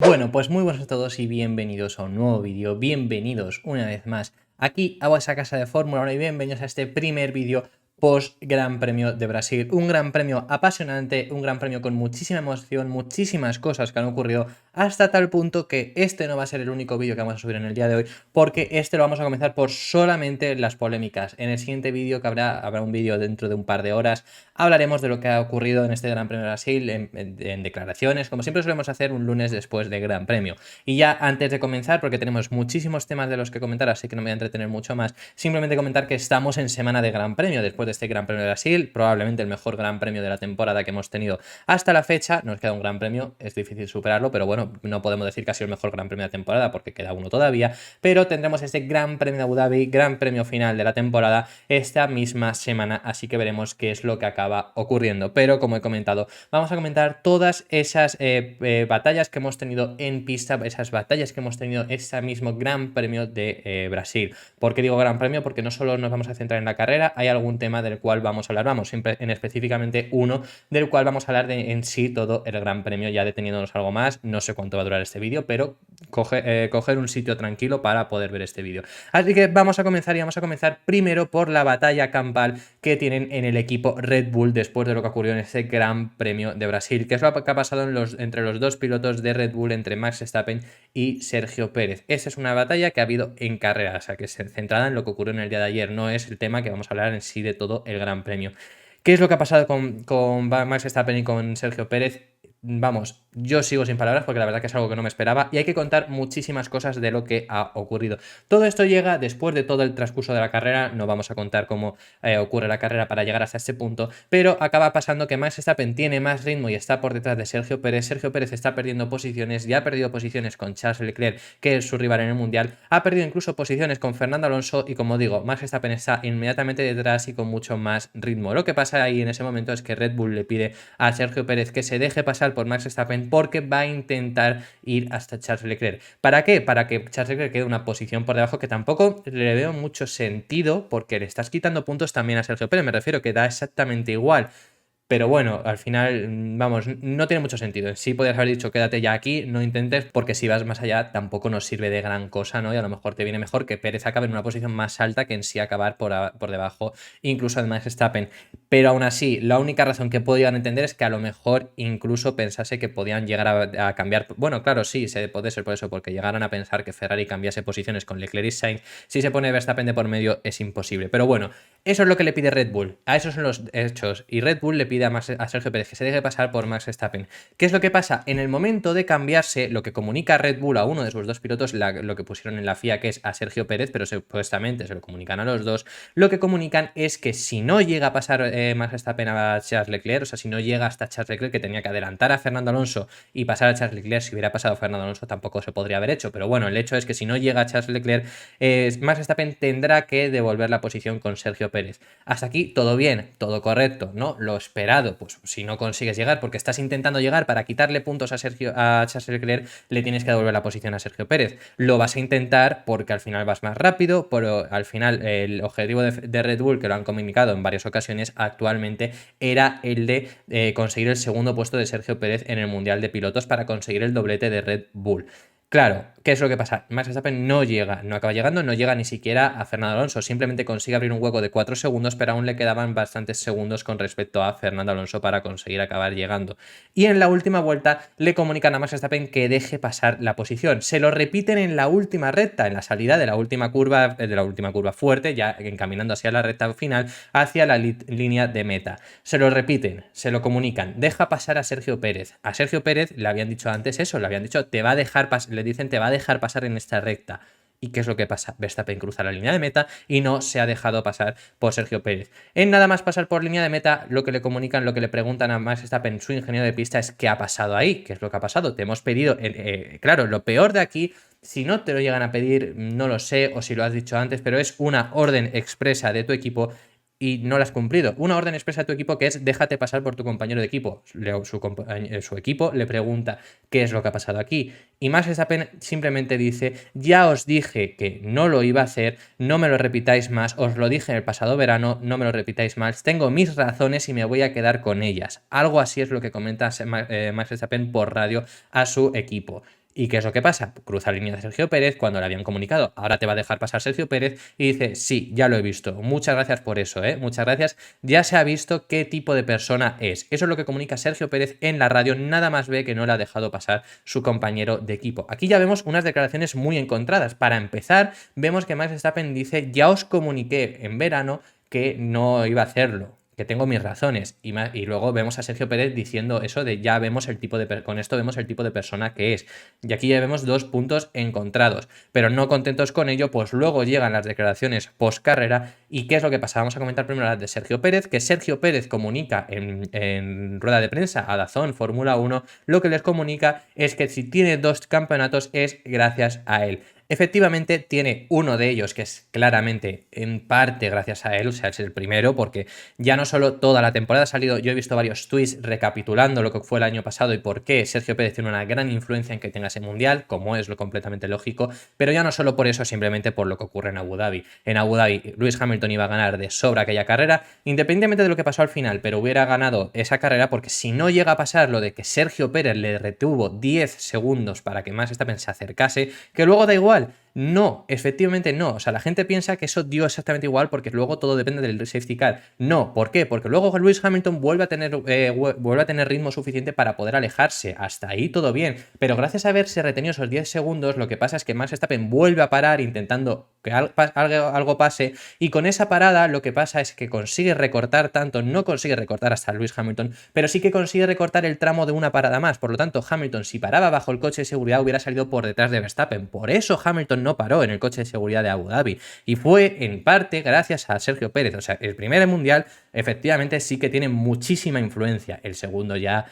Bueno, pues muy buenas a todos y bienvenidos a un nuevo vídeo, bienvenidos una vez más aquí a vuestra casa de Fórmula 1 y bienvenidos a este primer vídeo post Gran Premio de Brasil. Un gran premio apasionante, un gran premio con muchísima emoción, muchísimas cosas que han ocurrido hasta tal punto que este no va a ser el único vídeo que vamos a subir en el día de hoy, porque este lo vamos a comenzar por solamente las polémicas. En el siguiente vídeo, que habrá un vídeo dentro de un par de horas, hablaremos de lo que ha ocurrido en este Gran Premio de Brasil, en declaraciones, como siempre solemos hacer un lunes después de Gran Premio. Y ya antes de comenzar, porque tenemos muchísimos temas de los que comentar, así que no me voy a entretener mucho más, simplemente comentar que estamos en semana de Gran Premio, después de este Gran Premio de Brasil, probablemente el mejor Gran Premio de la temporada que hemos tenido hasta la fecha. Nos queda un Gran Premio, es difícil superarlo, pero bueno, no podemos decir que ha sido el mejor Gran Premio de la temporada porque queda uno todavía, pero tendremos este Gran Premio de Abu Dhabi, Gran Premio final de la temporada, esta misma semana, así que veremos qué es lo que acaba ocurriendo. Pero como he comentado, vamos a comentar todas esas batallas que hemos tenido en pista, esas batallas que hemos tenido este mismo Gran Premio de Brasil. ¿Por qué digo Gran Premio? Porque no solo nos vamos a centrar en la carrera, hay algún tema del cual vamos a hablar, vamos, siempre en específicamente uno del cual vamos a hablar en sí todo el Gran Premio, ya deteniéndonos algo más. No sé cuánto va a durar este vídeo, pero coger un sitio tranquilo para poder ver este vídeo. Así que vamos a comenzar y vamos a comenzar primero por la batalla campal que tienen en el equipo Red Bull después de lo que ocurrió en este Gran Premio de Brasil, que es lo que ha pasado entre los dos pilotos de Red Bull, entre Max Verstappen y Sergio Pérez. Esa es una batalla que ha habido en carrera, o sea, que es centrada en lo que ocurrió en el día de ayer, no es el tema que vamos a hablar en sí de todo el Gran Premio. ¿Qué es lo que ha pasado con Max Verstappen y con Sergio Pérez? Vamos, yo sigo sin palabras porque la verdad que es algo que no me esperaba y hay que contar muchísimas cosas de lo que ha ocurrido. Todo esto llega después de todo el transcurso de la carrera, no vamos a contar cómo ocurre la carrera para llegar hasta este punto, pero acaba pasando que Max Verstappen tiene más ritmo y está por detrás de Sergio Pérez. Sergio Pérez está perdiendo posiciones, ya ha perdido posiciones con Charles Leclerc, que es su rival en el Mundial, ha perdido incluso posiciones con Fernando Alonso y, como digo, Max Verstappen está inmediatamente detrás y con mucho más ritmo. Lo que pasa ahí en ese momento es que Red Bull le pide a Sergio Pérez que se deje pasar por Max Verstappen porque va a intentar ir hasta Charles Leclerc. ¿Para qué? Para que Charles Leclerc quede una posición por debajo, que tampoco le veo mucho sentido porque le estás quitando puntos también a Sergio Pérez. Me refiero que da exactamente igual. Pero bueno, al final, vamos, no tiene mucho sentido. Sí podrías haber dicho quédate ya aquí, no intentes, porque si vas más allá tampoco nos sirve de gran cosa, ¿no? Y a lo mejor te viene mejor que Pérez acabe en una posición más alta que en sí acabar por debajo, incluso además Verstappen. Pero aún así, la única razón que puedo llegar a entender es que a lo mejor incluso pensase que podían llegar a cambiar. Bueno, claro, sí, se puede ser por eso, porque llegaran a pensar que Ferrari cambiase posiciones con Leclerc y Sainz. Si se pone Verstappen de por medio es imposible. Pero bueno, eso es lo que le pide Red Bull. A esos son los hechos. Y Red Bull le pide a Sergio Pérez que se deje pasar por Max Verstappen. ¿Qué es lo que pasa? En el momento de cambiarse, lo que comunica Red Bull a uno de sus dos pilotos, lo que pusieron en la FIA, que es a Sergio Pérez, pero supuestamente se lo comunican a los dos, lo que comunican es que si no llega a pasar Max Verstappen a Charles Leclerc, o sea, si no llega hasta Charles Leclerc, que tenía que adelantar a Fernando Alonso y pasar a Charles Leclerc, si hubiera pasado a Fernando Alonso tampoco se podría haber hecho, pero bueno, el hecho es que si no llega a Charles Leclerc, Max Verstappen tendrá que devolver la posición con Sergio Pérez. Hasta aquí todo bien, todo correcto, ¿no? Lo esperado, pues si no consigues llegar porque estás intentando llegar para quitarle puntos a Charles Leclerc, le tienes que devolver la posición a Sergio Pérez. Lo vas a intentar porque al final vas más rápido, pero al final el objetivo de Red Bull, que lo han comunicado en varias ocasiones actualmente, era el de conseguir el segundo puesto de Sergio Pérez en el Mundial de Pilotos para conseguir el doblete de Red Bull. Claro, ¿qué es lo que pasa? Max Verstappen no llega, no acaba llegando, no llega ni siquiera a Fernando Alonso, simplemente consigue abrir un hueco de 4 segundos, pero aún le quedaban bastantes segundos con respecto a Fernando Alonso para conseguir acabar llegando. Y en la última vuelta le comunican a Max Verstappen que deje pasar la posición. Se lo repiten en la última recta, en la salida de la última curva fuerte, ya encaminando hacia la recta final, hacia la línea de meta. Se lo repiten, se lo comunican, deja pasar a Sergio Pérez. A Sergio Pérez le habían dicho antes eso, le habían dicho te va a dejar pasar, le dicen te va a dejar pasar en esta recta. ¿Y qué es lo que pasa? Verstappen cruza la línea de meta y no se ha dejado pasar por Sergio Pérez. En nada más pasar por línea de meta, lo que le comunican, lo que le preguntan a Max Verstappen, su ingeniero de pista, es ¿qué ha pasado ahí? ¿Qué es lo que ha pasado? Te hemos pedido, claro, lo peor de aquí, si no te lo llegan a pedir, no lo sé, o si lo has dicho antes, pero es una orden expresa de tu equipo y no la has cumplido. Una orden expresa de tu equipo que es déjate pasar por tu compañero de equipo. Su equipo le pregunta qué es lo que ha pasado aquí. Y Max Verstappen simplemente dice, ya os dije que no lo iba a hacer, no me lo repitáis más, os lo dije en el pasado verano, no me lo repitáis más, tengo mis razones y me voy a quedar con ellas. Algo así es lo que comenta Max Verstappen por radio a su equipo. ¿Y qué es lo que pasa? Cruza línea de Sergio Pérez cuando le habían comunicado, ahora te va a dejar pasar Sergio Pérez, y dice, sí, ya lo he visto, muchas gracias por eso, muchas gracias, ya se ha visto qué tipo de persona es. Eso es lo que comunica Sergio Pérez en la radio, nada más ve que no le ha dejado pasar su compañero de equipo. Aquí ya vemos unas declaraciones muy encontradas. Para empezar, vemos que Max Verstappen dice, ya os comuniqué en verano que no iba a hacerlo, que tengo mis razones, y luego vemos a Sergio Pérez diciendo eso de ya vemos el tipo de con esto vemos el tipo de persona que es, y aquí ya vemos dos puntos encontrados, pero no contentos con ello, pues luego llegan las declaraciones post carrera. ¿Y qué es lo que pasa? Vamos a comentar primero las de Sergio Pérez, que Sergio Pérez comunica en rueda de prensa a DAZN Fórmula 1, lo que les comunica es que si tiene 2 campeonatos es gracias a él. Efectivamente tiene uno de ellos que es claramente en parte gracias a él, o sea, es el primero, porque ya no solo toda la temporada ha salido, yo he visto varios tweets recapitulando lo que fue el año pasado y por qué Sergio Pérez tiene una gran influencia en que tenga ese mundial, como es lo completamente lógico, pero ya no solo por eso, simplemente por lo que ocurre en Abu Dhabi. En Abu Dhabi, Lewis Hamilton iba a ganar de sobra aquella carrera, independientemente de lo que pasó al final, pero hubiera ganado esa carrera porque si no llega a pasar lo de que Sergio Pérez le retuvo 10 segundos para que Max Verstappen se acercase, que luego da igual. No, efectivamente no. O sea, la gente piensa que eso dio exactamente igual porque luego todo depende del safety car. No, ¿por qué? Porque luego Lewis Hamilton vuelve a tener ritmo suficiente para poder alejarse. Hasta ahí todo bien. Pero gracias a haberse retenido esos 10 segundos, lo que pasa es que Max Verstappen vuelve a parar intentando que algo pase, y con esa parada lo que pasa es que consigue recortar tanto, no consigue recortar hasta Lewis Hamilton, pero sí que consigue recortar el tramo de una parada más. Por lo tanto, Hamilton, si paraba bajo el coche de seguridad, hubiera salido por detrás de Verstappen. Por eso Hamilton no paró en el coche de seguridad de Abu Dhabi, y fue en parte gracias a Sergio Pérez. O sea, el primer mundial efectivamente sí que tiene muchísima influencia, el segundo ya,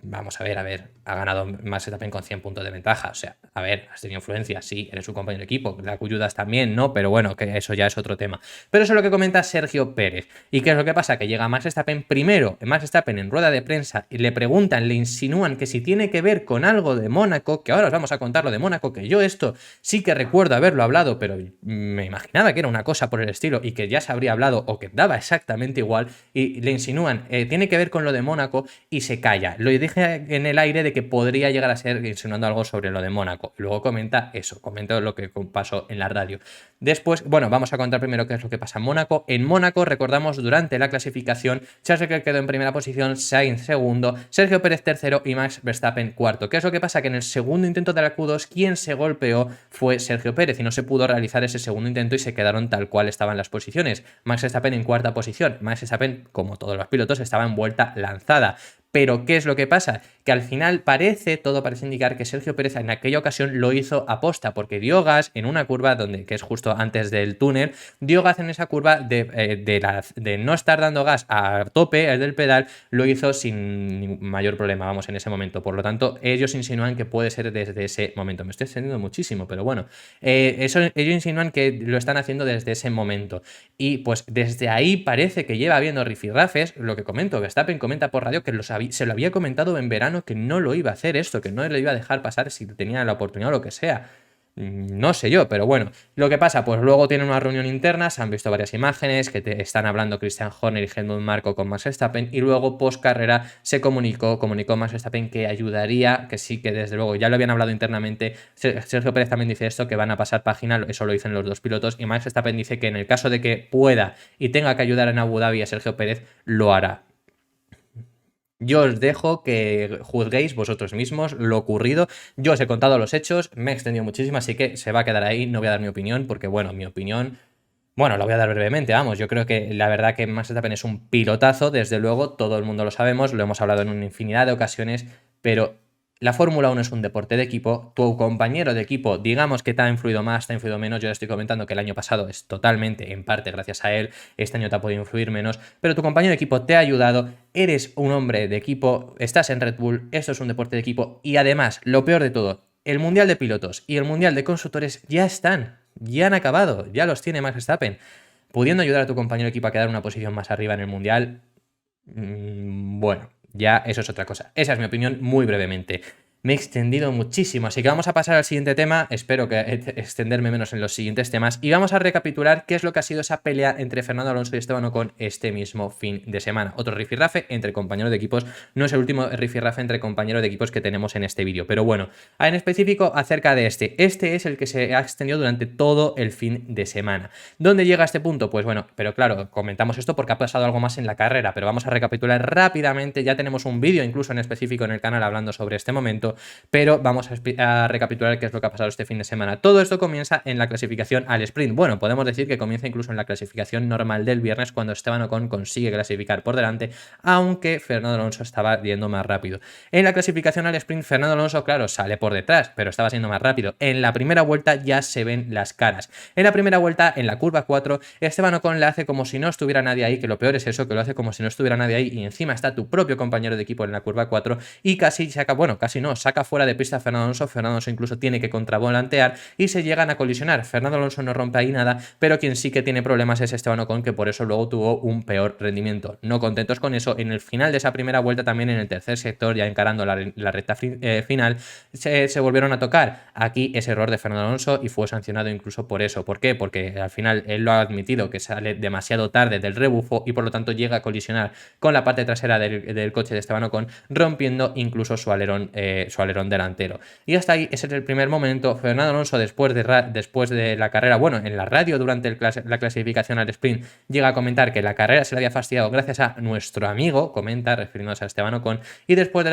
vamos a ver, ha ganado Max Verstappen con 100 puntos de ventaja. O sea, a ver, has tenido influencia, sí, eres su compañero de equipo, la ayudas también, ¿no? Pero bueno, que eso ya es otro tema. Pero eso es lo que comenta Sergio Pérez. ¿Y qué es lo que pasa? Que llega Max Verstappen primero, Max Verstappen en rueda de prensa, y le preguntan, le insinúan que si tiene que ver con algo de Mónaco, que ahora os vamos a contar lo de Mónaco, que yo esto sí que recuerdo haberlo hablado, pero me imaginaba que era una cosa por el estilo y que ya se habría hablado o que daba exactamente igual, y le insinúan, tiene que ver con lo de Mónaco, y se calla. Lo dije en el aire de que podría llegar a ser insinuando algo sobre lo de Mónaco. Luego comenta eso, comenta lo que pasó en la radio. Después, bueno, vamos a contar primero qué es lo que pasa en Mónaco. En Mónaco, recordamos, durante la clasificación, Charles Leclerc quedó en primera posición, Sainz segundo, Sergio Pérez tercero y Max Verstappen cuarto. ¿Qué es lo que pasa? Que en el segundo intento de la Q2, quien se golpeó fue Sergio Pérez y no se pudo realizar ese segundo intento y se quedaron tal cual estaban las posiciones. Max Verstappen en cuarta posición. Max Verstappen, como todos los pilotos, estaba en vuelta lanzada. Pero ¿qué es lo que pasa? Que al final todo parece indicar que Sergio Pérez en aquella ocasión lo hizo aposta, porque dio gas en una curva que es justo antes del túnel, dio gas en esa curva de no estar dando gas a tope, el del pedal, lo hizo sin mayor problema, vamos, en ese momento. Por lo tanto, ellos insinúan que puede ser desde ese momento. Me estoy extendiendo muchísimo, pero bueno, ellos insinúan que lo están haciendo desde ese momento. Y pues desde ahí parece que lleva habiendo rifirrafes, lo que comento, Verstappen comenta por radio que se lo había comentado en verano que no lo iba a hacer esto, que no le iba a dejar pasar si tenía la oportunidad o lo que sea. No sé yo, pero bueno. Lo que pasa, pues luego tienen una reunión interna, se han visto varias imágenes que están hablando Christian Horner y Helmut Marko con Max Verstappen, y luego post carrera se comunicó Max Verstappen que ayudaría, que sí, que desde luego ya lo habían hablado internamente. Sergio Pérez también dice esto, que van a pasar página, eso lo dicen los dos pilotos, y Max Verstappen dice que en el caso de que pueda y tenga que ayudar en Abu Dhabi a Sergio Pérez, lo hará. Yo os dejo que juzguéis vosotros mismos lo ocurrido. Yo os he contado los hechos, me he extendido muchísimo, así que se va a quedar ahí. No voy a dar mi opinión, porque bueno, mi opinión, bueno, la voy a dar brevemente, vamos. Yo creo que la verdad que Max Verstappen es un pilotazo, desde luego, todo el mundo lo sabemos, lo hemos hablado en una infinidad de ocasiones, pero la Fórmula 1 es un deporte de equipo. Tu compañero de equipo, digamos que te ha influido más, te ha influido menos. Yo estoy comentando que el año pasado es totalmente, en parte, gracias a él. Este año te ha podido influir menos, pero tu compañero de equipo te ha ayudado. Eres un hombre de equipo, estás en Red Bull, esto es un deporte de equipo. Y además, lo peor de todo, el Mundial de Pilotos y el Mundial de Constructores ya han acabado, ya los tiene Max Verstappen. Pudiendo ayudar a tu compañero de equipo a quedar una posición más arriba en el Mundial, bueno, ya eso es otra cosa. Esa es mi opinión muy brevemente. Me he extendido muchísimo, así que vamos a pasar al siguiente tema, espero que extenderme menos en los siguientes temas, y vamos a recapitular qué es lo que ha sido esa pelea entre Fernando Alonso y Esteban Ocon este mismo fin de semana. Otro rifirrafe entre compañeros de equipos, no es el último rifirrafe entre compañeros de equipos que tenemos en este vídeo, pero bueno, en específico acerca de este es el que se ha extendido durante todo el fin de semana. ¿Dónde llega a este punto? Pues bueno, pero claro, comentamos esto porque ha pasado algo más en la carrera, pero vamos a recapitular rápidamente, ya tenemos un vídeo incluso en específico en el canal hablando sobre este momento, pero vamos a recapitular qué es lo que ha pasado este fin de semana. Todo esto comienza en la clasificación al sprint. Bueno, podemos decir que comienza incluso en la clasificación normal del viernes cuando Esteban Ocon consigue clasificar por delante, aunque Fernando Alonso estaba yendo más rápido. En la clasificación al sprint, Fernando Alonso, claro, sale por detrás, pero estaba siendo más rápido. En la primera vuelta ya se ven las caras. En la primera vuelta, en la curva 4, Esteban Ocon le hace como si no estuviera nadie ahí, que lo peor es eso, que lo hace como si no estuviera nadie ahí y encima está tu propio compañero de equipo en la curva 4 y casi saca, bueno, casi no, saca fuera de pista a Fernando Alonso incluso tiene que contravolantear y se llegan a colisionar. Fernando Alonso no rompe ahí nada, pero quien sí que tiene problemas es Esteban Ocon, que por eso luego tuvo un peor rendimiento. No contentos con eso, en el final de esa primera vuelta, también en el tercer sector, ya encarando la recta final, se volvieron a tocar. Aquí es error de Fernando Alonso y fue sancionado incluso por eso. ¿Por qué? Porque al final él lo ha admitido, que sale demasiado tarde del rebufo y por lo tanto llega a colisionar con la parte trasera del coche de Esteban Ocon, rompiendo incluso su alerón delantero. Y hasta ahí, ese es el primer momento. Fernando Alonso, después de la carrera, bueno, en la radio durante la clasificación al sprint, llega a comentar que la carrera se le había fastidiado gracias a nuestro amigo, comenta, refiriéndose a Esteban Ocon, y después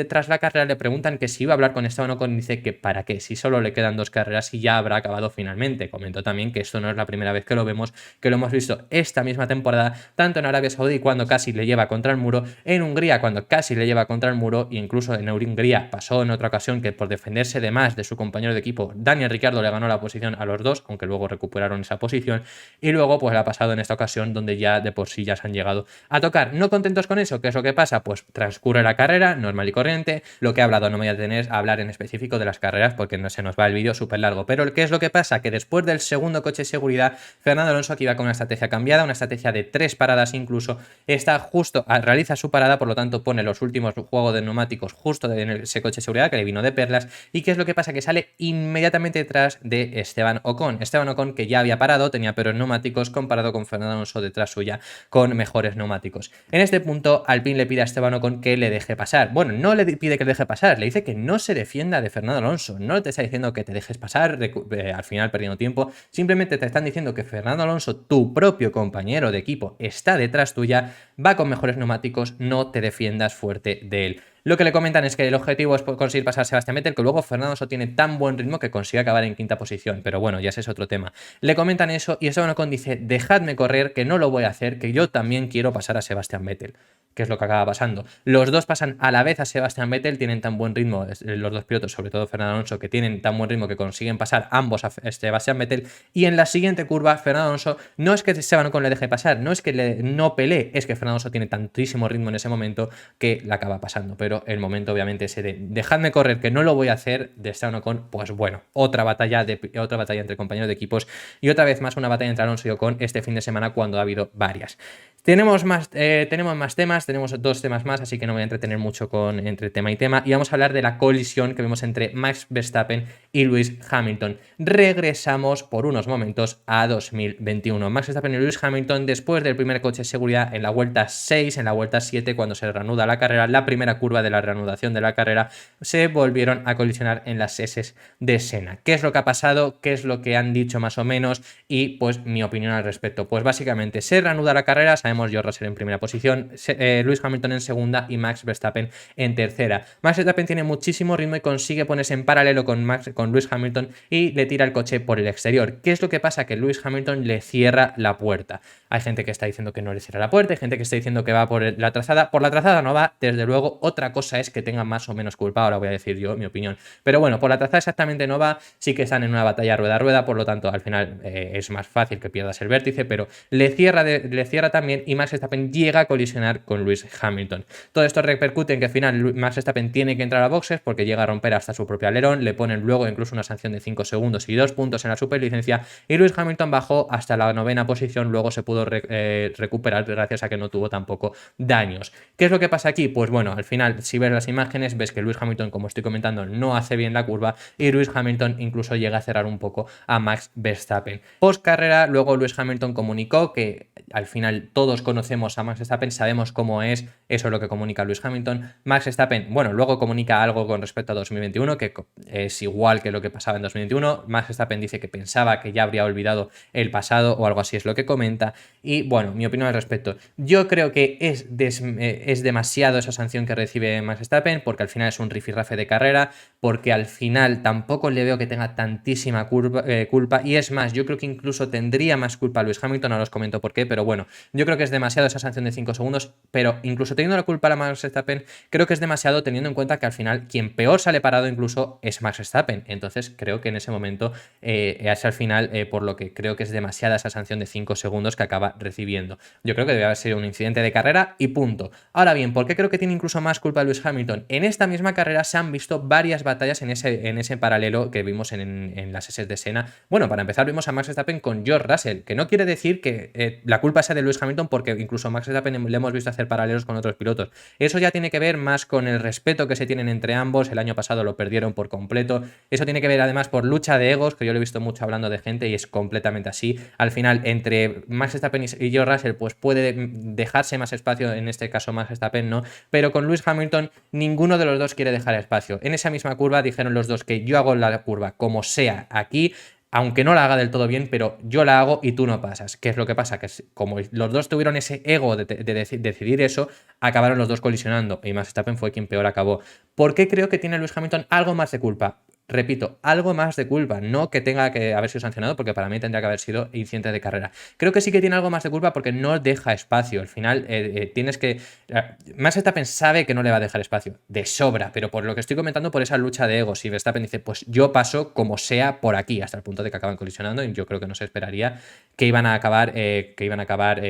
tras la carrera le preguntan que si iba a hablar con Esteban Ocon y dice que para qué, si solo le quedan 2 carreras y ya habrá acabado finalmente. Comentó también que esto no es la primera vez que lo vemos, que lo hemos visto esta misma temporada, tanto en Arabia Saudí cuando casi le lleva contra el muro, en Hungría cuando casi le lleva contra el muro, e incluso en Hungría pasó en otra ocasión que por defenderse de más de su compañero de equipo, Daniel Ricciardo, le ganó la posición a los dos, aunque luego recuperaron esa posición, y luego pues le ha pasado en esta ocasión donde ya de por sí ya se han llegado a tocar. No contentos con eso, ¿qué es lo que pasa? Pues transcurre la carrera, normal y corriente, lo que he hablado no me voy a tener a hablar en específico de las carreras porque no se nos va el vídeo súper largo, pero ¿qué es lo que pasa? Que después del segundo coche de seguridad, Fernando Alonso, aquí va con una estrategia cambiada, una estrategia de 3 paradas incluso, realiza su parada, por lo tanto pone los últimos juegos de neumáticos justo en ese coche de seguridad que le vino de perlas. ¿Y qué es lo que pasa? Que sale inmediatamente detrás de Esteban Ocon. Esteban Ocon, que ya había parado, tenía peores neumáticos comparado con Fernando Alonso detrás suya con mejores neumáticos. En este punto, Alpine le pide a Esteban Ocon que le deje pasar. Bueno, no le pide que le deje pasar, le dice que no se defienda de Fernando Alonso. No te está diciendo que te dejes pasar, al final perdiendo tiempo. Simplemente te están diciendo que Fernando Alonso, tu propio compañero de equipo, está detrás tuya, va con mejores neumáticos, no te defiendas fuerte de él. Lo que le comentan es que el objetivo es conseguir pasar a Sebastián Vettel, que luego Fernando Alonso tiene tan buen ritmo que consigue acabar en quinta posición, pero bueno, ya ese es otro tema. Le comentan eso y Esteban Ocon dice, dejadme correr, que no lo voy a hacer, que yo también quiero pasar a Sebastián Vettel. ¿Qué es lo que acaba pasando? Los dos pasan a la vez a Sebastián Vettel, tienen tan buen ritmo, los dos pilotos, sobre todo Fernando Alonso, que tienen tan buen ritmo que consiguen pasar ambos a Sebastián Vettel, y en la siguiente curva, Fernando Alonso, no es que Esteban Ocon le deje pasar, no es que no pelee, es que Fernando Alonso tiene tantísimo ritmo en ese momento que la acaba pasando, pero el momento obviamente ese de dejadme correr, que no lo voy a hacer, de Esteban Ocon, pues bueno, otra batalla entre compañeros de equipos y otra vez más una batalla entre Alonso y Ocon este fin de semana cuando ha habido varias. Tenemos más temas, tenemos 2 temas más, así que no voy a entretener mucho entre tema y tema. Y vamos a hablar de la colisión que vemos entre Max Verstappen y Lewis Hamilton. Regresamos por unos momentos a 2021. Max Verstappen y Lewis Hamilton, después del primer coche de seguridad en la vuelta 6, en la vuelta 7, cuando se reanuda la carrera, la primera curva de la reanudación de la carrera, se volvieron a colisionar en las S de Senna. ¿Qué es lo que ha pasado? ¿Qué es lo que han dicho más o menos? Y pues mi opinión al respecto. Pues básicamente se reanuda la carrera, sabemos George Russell en primera posición, Lewis Hamilton en segunda y Max Verstappen en tercera. Max Verstappen tiene muchísimo ritmo y consigue ponerse en paralelo con Lewis Hamilton y le tira el coche por el exterior. ¿Qué es lo que pasa? Que Lewis Hamilton le cierra la puerta. Hay gente que está diciendo que no le cierra la puerta, hay gente que está diciendo que va por la trazada. Por la trazada no va, desde luego. Otra cosa es que tenga más o menos culpa, ahora voy a decir yo mi opinión. Pero bueno, por la trazada exactamente no va, sí que están en una batalla rueda a rueda, por lo tanto al final es más fácil que pierdas el vértice, pero le cierra también y Max Verstappen llega a colisionar con Lewis Hamilton. Todo esto repercute en que al final Max Verstappen tiene que entrar a boxes porque llega a romper hasta su propio alerón, le ponen luego incluso una sanción de 5 segundos y 2 puntos en la superlicencia, y Lewis Hamilton bajó hasta la 9ª posición, luego se pudo recuperar gracias a que no tuvo tampoco daños. ¿Qué es lo que pasa aquí? Pues bueno, al final final, si ves las imágenes, ves que Lewis Hamilton, como estoy comentando, no hace bien la curva y Lewis Hamilton incluso llega a cerrar un poco a Max Verstappen. Post carrera, luego Lewis Hamilton comunicó que al final todos conocemos a Max Verstappen, sabemos cómo es, eso es lo que comunica Lewis Hamilton. Max Verstappen, bueno, luego comunica algo con respecto a 2021, que es igual que lo que pasaba en 2021. Max Verstappen dice que pensaba que ya habría olvidado el pasado o algo así es lo que comenta. Y bueno, mi opinión al respecto. Yo creo que es demasiado esa sanción que recibe Max Verstappen, porque al final es un rifirrafe de carrera, porque al final tampoco le veo que tenga tantísima culpa, y es más, yo creo que incluso tendría más culpa Lewis Hamilton, ahora os comento por qué, pero bueno, yo creo que es demasiado esa sanción de 5 segundos, pero incluso teniendo la culpa a Max Verstappen, creo que es demasiado teniendo en cuenta que al final quien peor sale parado incluso es Max Verstappen, entonces creo que en ese momento es al final por lo que creo que es demasiada esa sanción de 5 segundos que acaba recibiendo. Yo creo que debe haber sido un incidente de carrera y punto. Ahora bien, ¿por qué creo que tiene incluso más culpa Lewis Hamilton? En esta misma carrera se han visto varias batallas en ese paralelo que vimos en las S de Senna. Bueno, para empezar vimos a Max Verstappen con George Russell, que no quiere decir que la culpa sea de Lewis Hamilton, porque incluso a Max Verstappen le hemos visto hacer paralelos con otros pilotos. Eso ya tiene que ver más con el respeto que se tienen entre ambos. El año pasado lo perdieron por completo. Eso tiene que ver además por lucha de egos, que yo lo he visto mucho hablando de gente y es completamente así. Al final, entre Max Verstappen y George Russell, pues puede dejarse más espacio, en este caso Max Verstappen no, pero con Lewis Hamilton ninguno de los dos quiere dejar espacio. En esa misma curva dijeron los dos que yo hago la curva como sea aquí, aunque no la haga del todo bien, pero yo la hago y tú no pasas. ¿Qué es lo que pasa? Que como los dos tuvieron ese ego de decidir eso, acabaron los dos colisionando y Max Verstappen fue quien peor acabó. ¿Por qué creo que tiene Lewis Hamilton algo más de culpa? Repito, algo más de culpa, no que tenga que haber sido sancionado, porque para mí tendría que haber sido incidente de carrera. Creo que sí que tiene algo más de culpa porque no deja espacio. Al final tienes que... Max Verstappen sabe que no le va a dejar espacio, de sobra, pero por lo que estoy comentando, por esa lucha de egos, y Verstappen dice, pues yo paso como sea por aquí, hasta el punto de que acaban colisionando, y yo creo que no se esperaría que iban a acabar,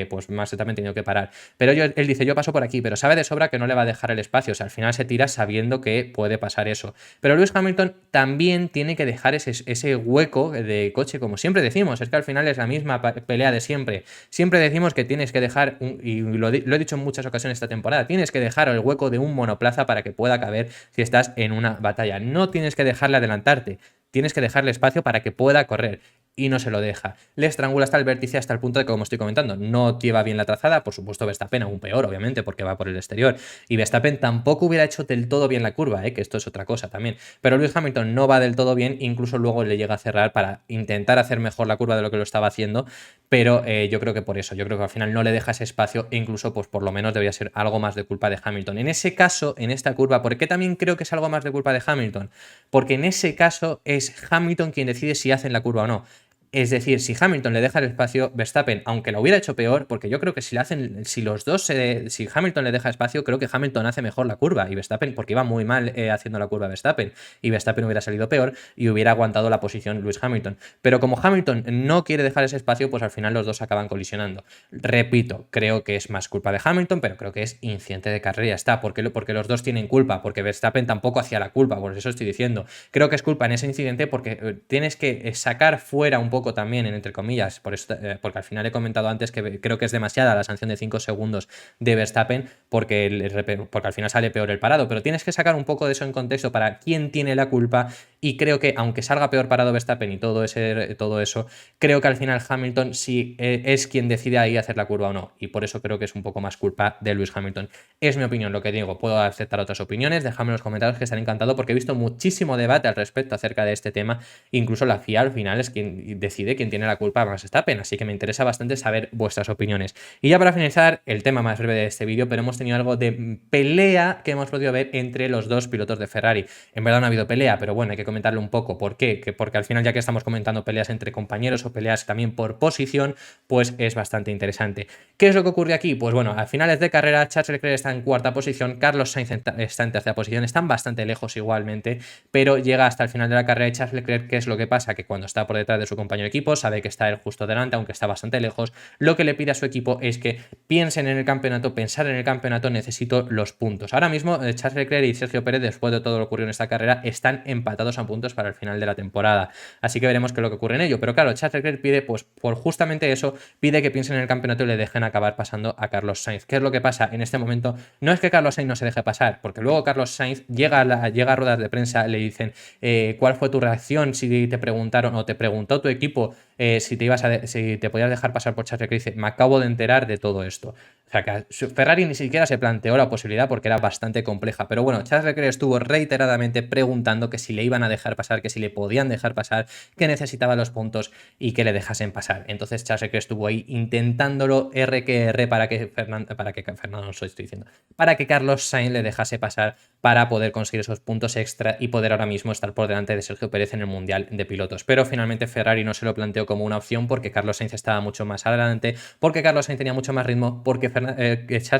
pues Max Verstappen teniendo que parar. Pero él dice, yo paso por aquí, pero sabe de sobra que no le va a dejar el espacio, o sea, al final se tira sabiendo que puede pasar eso. Pero Lewis Hamilton también tiene que dejar ese hueco de coche, como siempre decimos, es que al final es la misma pelea de siempre. Siempre decimos que tienes que dejar, y lo he dicho en muchas ocasiones esta temporada, tienes que dejar el hueco de un monoplaza para que pueda caber si estás en una batalla. No tienes que dejarle adelantarte, tienes que dejarle espacio para que pueda correr. Y no se lo deja. Le estrangula hasta el vértice, hasta el punto de que, como estoy comentando, no lleva bien la trazada. Por supuesto, Verstappen aún peor, obviamente, porque va por el exterior. Y Verstappen tampoco hubiera hecho del todo bien la curva, que esto es otra cosa también. Pero Lewis Hamilton no va del todo bien, incluso luego le llega a cerrar para intentar hacer mejor la curva de lo que lo estaba haciendo. Pero yo creo que por eso, yo creo que al final no le deja ese espacio e incluso, pues por lo menos debería ser algo más de culpa de Hamilton. En ese caso, en esta curva, ¿por qué también creo que es algo más de culpa de Hamilton? Porque en ese caso es Hamilton quien decide si hacen la curva o no. Es decir, si Hamilton le deja el espacio, Verstappen, aunque lo hubiera hecho peor, porque yo creo que si Hamilton le deja espacio, creo que Hamilton hace mejor la curva y Verstappen, porque iba muy mal haciendo la curva Verstappen, y Verstappen hubiera salido peor y hubiera aguantado la posición Lewis Hamilton. Pero como Hamilton no quiere dejar ese espacio, pues al final los dos acaban colisionando. Repito, creo que es más culpa de Hamilton, pero creo que es incidente de carrera, ya está, porque los dos tienen culpa, porque Verstappen tampoco hacía la culpa, por eso estoy diciendo. Creo que es culpa en ese incidente porque tienes que sacar fuera un poco también, entre comillas, porque al final he comentado antes que creo que es demasiada la sanción de 5 segundos de Verstappen porque al final sale peor el parado, pero tienes que sacar un poco de eso en contexto para quién tiene la culpa, y creo que aunque salga peor parado Verstappen y todo eso, creo que al final Hamilton sí es quien decide ahí hacer la curva o no, y por eso creo que es un poco más culpa de Lewis Hamilton. Es mi opinión lo que digo, puedo aceptar otras opiniones, dejadme en los comentarios, que estaré encantado porque he visto muchísimo debate al respecto acerca de este tema, incluso la FIA al final es quien decide quién tiene la culpa Max Verstappen, así que me interesa bastante saber vuestras opiniones. Y ya para finalizar, el tema más breve de este vídeo, pero hemos tenido algo de pelea que hemos podido ver entre los dos pilotos de Ferrari. En verdad no ha habido pelea, pero bueno, hay que comentarlo un poco. ¿Por qué? Porque al final, ya que estamos comentando peleas entre compañeros o peleas también por posición, pues es bastante interesante. ¿Qué es lo que ocurre aquí? Pues bueno, a finales de carrera, Charles Leclerc está en cuarta posición, Carlos Sainz está en tercera posición, están bastante lejos igualmente, pero llega hasta el final de la carrera de Charles Leclerc. ¿Qué es lo que pasa? Que cuando está por detrás de su compañero de equipo, sabe que está él justo delante, aunque está bastante lejos, lo que le pide a su equipo es que piensen en el campeonato, pensar en el campeonato, necesito los puntos. Ahora mismo Charles Leclerc y Sergio Pérez, después de todo lo que ocurrió en esta carrera, están empatados a puntos para el final de la temporada. Así que veremos qué es lo que ocurre en ello. Pero claro, Charles Leclerc pide, pues por justamente eso, pide que piensen en el campeonato y le dejen acabar pasando a Carlos Sainz. ¿Qué es lo que pasa en este momento? No es que Carlos Sainz no se deje pasar, porque luego Carlos Sainz llega a ruedas de prensa, le dicen ¿cuál fue tu reacción si te preguntaron o te preguntó tu equipo si te podías dejar pasar por Charles Leclerc? Dice, me acabo de enterar de todo esto. O sea, que Ferrari ni siquiera se planteó la posibilidad porque era bastante compleja. Pero bueno, Charles Leclerc estuvo reiteradamente preguntando que si le iban a dejar pasar, que si le podían dejar pasar, que necesitaba los puntos y que le dejasen pasar. Entonces Charles Leclerc estuvo ahí intentándolo R para que Fernando Alonso, estoy diciendo, para que Carlos Sainz le dejase pasar para poder conseguir esos puntos extra y poder ahora mismo estar por delante de Sergio Pérez en el Mundial de Pilotos. Pero finalmente Ferrari no se lo planteó como una opción porque Carlos Sainz estaba mucho más adelante, porque Carlos Sainz tenía mucho más ritmo, porque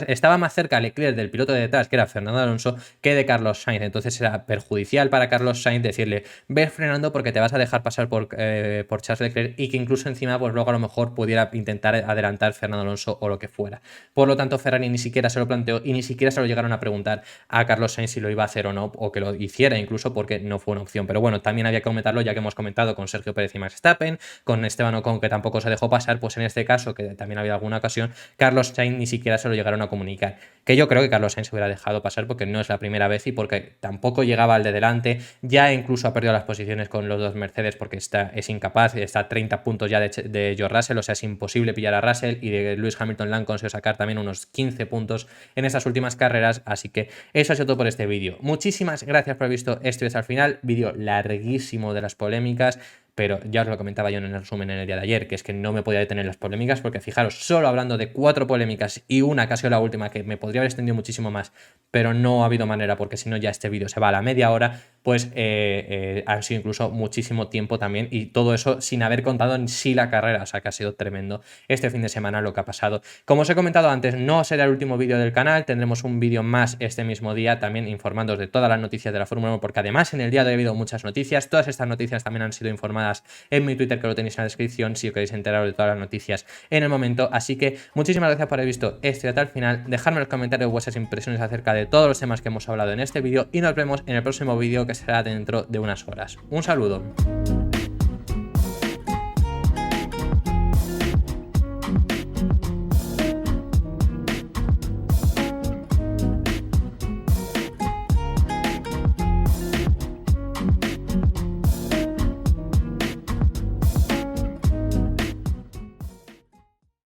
estaba más cerca a Leclerc del piloto de detrás, que era Fernando Alonso, que de Carlos Sainz. Entonces era perjudicial para Carlos Sainz decirle, ves frenando porque te vas a dejar pasar por Charles Leclerc, y que incluso encima pues luego a lo mejor pudiera intentar adelantar Fernando Alonso o lo que fuera. Por lo tanto, Ferrari ni siquiera se lo planteó y ni siquiera se lo llegaron a preguntar a Carlos Sainz si lo iba a hacer o no, o que lo hiciera incluso, porque no fue una opción. Pero bueno, también había que comentarlo, ya que hemos comentado con Sergio Pérez y Max Verstappen, con Esteban Ocon, que tampoco se dejó pasar, pues en este caso, que también había alguna ocasión, Carlos Sainz ni siquiera se lo llegaron a comunicar. Que yo creo que Carlos Sainz se hubiera dejado pasar porque no es la primera vez y porque tampoco llegaba al de delante, ya incluso ha perdido las posiciones con los dos Mercedes porque es incapaz, está a 30 puntos ya de George Russell, o sea, es imposible pillar a Russell, y de Lewis Hamilton le han conseguido sacar también unos 15 puntos en estas últimas carreras. Así que eso ha sido todo por este vídeo. Muchísimas gracias por haber visto este vídeo hasta el final, vídeo larguísimo de las polémicas, pero ya os lo comentaba yo en el resumen en el día de ayer, que es que no me podía detener las polémicas, porque fijaros, solo hablando de 4 polémicas y una que ha sido la última, que me podría haber extendido muchísimo más, pero no ha habido manera, porque si no ya este vídeo se va a la media hora, pues ha sido incluso muchísimo tiempo también, y todo eso sin haber contado en sí la carrera. O sea que ha sido tremendo este fin de semana lo que ha pasado. Como os he comentado antes, no será el último vídeo del canal, tendremos un vídeo más este mismo día, también informándoos de todas las noticias de la Fórmula 1, porque además en el día de hoy ha habido muchas noticias. Todas estas noticias también han sido informadas en mi Twitter, que lo tenéis en la descripción si os queréis enteraros de todas las noticias en el momento. Así que muchísimas gracias por haber visto este hasta el final, dejadme en los comentarios vuestras impresiones acerca de todos los temas que hemos hablado en este vídeo y nos vemos en el próximo vídeo, que será dentro de unas horas. Un saludo.